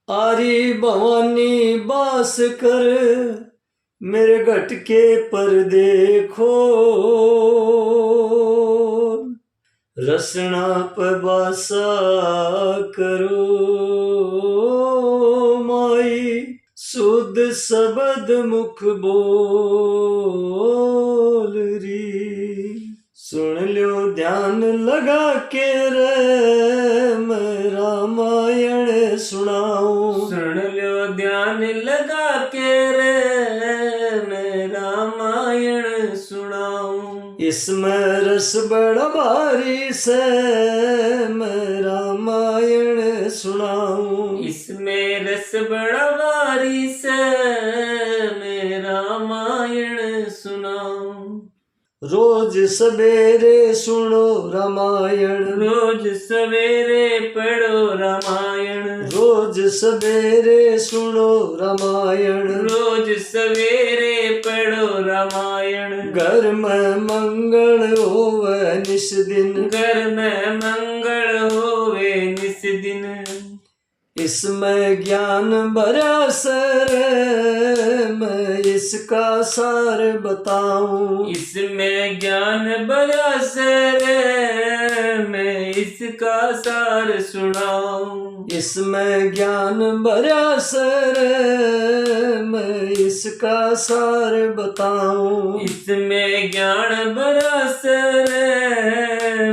आरी भवानी बास कर मेरे घटके पर देखो, रसना पे बासा करो माई, शुद्ध शब्द मुख बोल री। सुन लो ध्यान लगा के रे मैं रामायण सुनाऊं। सुन लो ध्यान लगा के रे मैं रामायण सुनाऊं। इसमें रस बड़ा भारी से मैं रामायण सुनाऊं। इसमें रस बड़ा भारी से मैं रामायण सुनाऊं। रोज सवेरे सुनो रामायण, रोज सवेरे पढ़ो रामायण। रोज सवेरे सुनो रामायण, रोज सवेरे पढ़ो रामायण। घर में मंगल होवे निस दिन, घर में मंगल होवे निस दिन। इसमें ज्ञान भरा सर मैं इसका सार बताऊं। इसमें ज्ञान भरा सर मैं इसका सार सुनाऊं। इसमें ज्ञान भरा सर मैं इसका सार बताऊं। इसमें ज्ञान भरा सर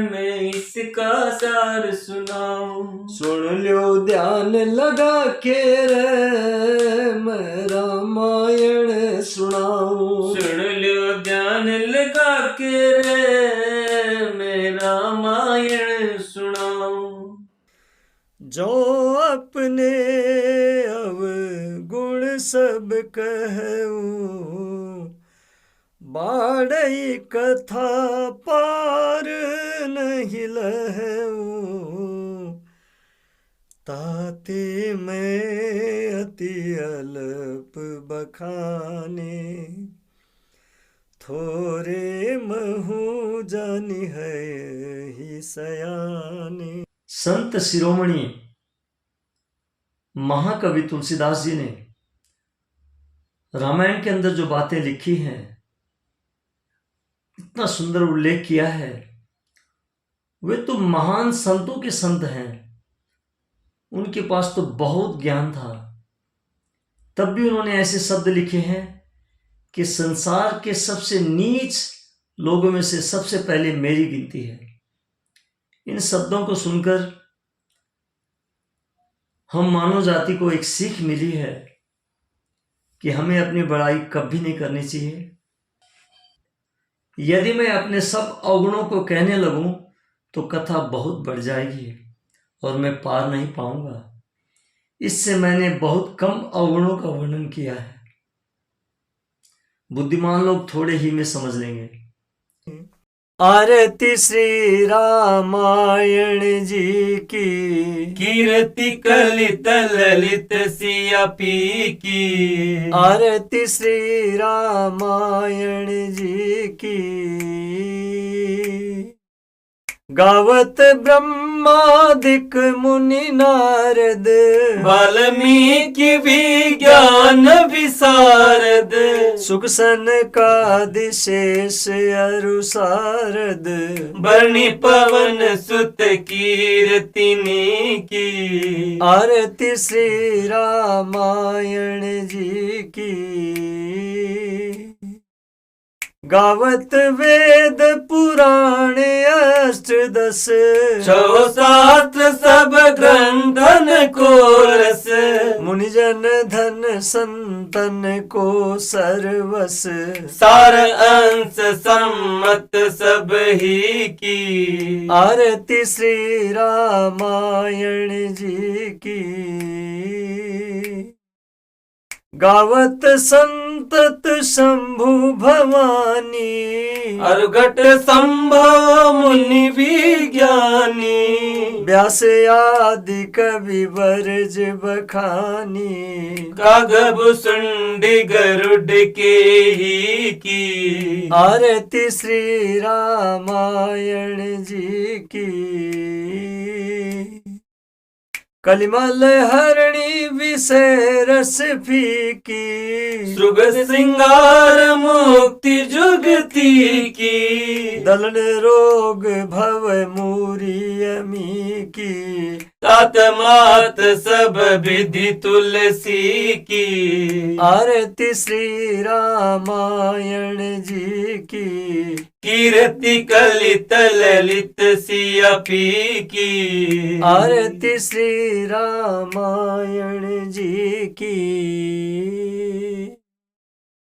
मैं इसका सार सुनाऊं। सुन लो ध्यान लगा के रे मैं रामायण सुनाऊं। सुन लो ध्यान लगा के रे मैं रामायण सुनाऊं। जो अपने अवगुण सब कहूं, बाड़ई कथा पार नहीं लहूं। ताते मैं अति अल्प बखाने, थोरे महू जानी है ही सयाने। संत शिरोमणि महाकवि तुलसीदास जी ने रामायण के अंदर जो बातें लिखी हैं, इतना सुंदर उल्लेख किया है। वे तो महान संतों के संत हैं, उनके पास तो बहुत ज्ञान था, तब भी उन्होंने ऐसे शब्द लिखे हैं कि संसार के सबसे नीच लोगों में से सबसे पहले मेरी गिनती है। इन शब्दों को सुनकर हम मानव जाति को एक सीख मिली है कि हमें अपनी बड़ाई कभी नहीं करनी चाहिए। यदि मैं अपने सब अवगुणों को कहने लगूं तो कथा बहुत बढ़ जाएगी और मैं पार नहीं पाऊंगा। इससे मैंने बहुत कम अवगुणों का वर्णन किया है। बुद्धिमान लोग थोड़े ही में समझ लेंगे। आरती श्री रामायण जी की, कीर्ति कलित ललित सिया पी की। आरती श्री रामायण जी की। गावत ब्रह्मादिक मुनि नारद, वाल्मीकि विज्ञान विशारद। सुख सनकादिशेष अरु सारद, बरणी पवन सुत कीर्तिनी की। आरती श्री रामायण जी की। गावत वेद पुराण अष्टदश, छो शास्त्र सब ग्रंथन को रस। मुनिजन धन संतन को सर्वस, सार अंश सम्मत सब ही की। आरती श्री रामायण जी की। गावत संतत शंभु भवानी, अर्घट संभव मुनि विज्ञानी। व्यास आदि कवि वर्ज बखानी, कागब सुंडी गरुड के ही की। आरती श्री रामायण जी की। कलिमल हरणी विषय रस फीकी, सुग श्रृंगार मुक्ति जुगती की, दलन रोग भव मूरी अमी की, तात मात सब विधि तुलसी की, आरती श्री रामायण जी की, कीर्ति कलित ललित सिया पी की, आरती श्री रामायण जी की।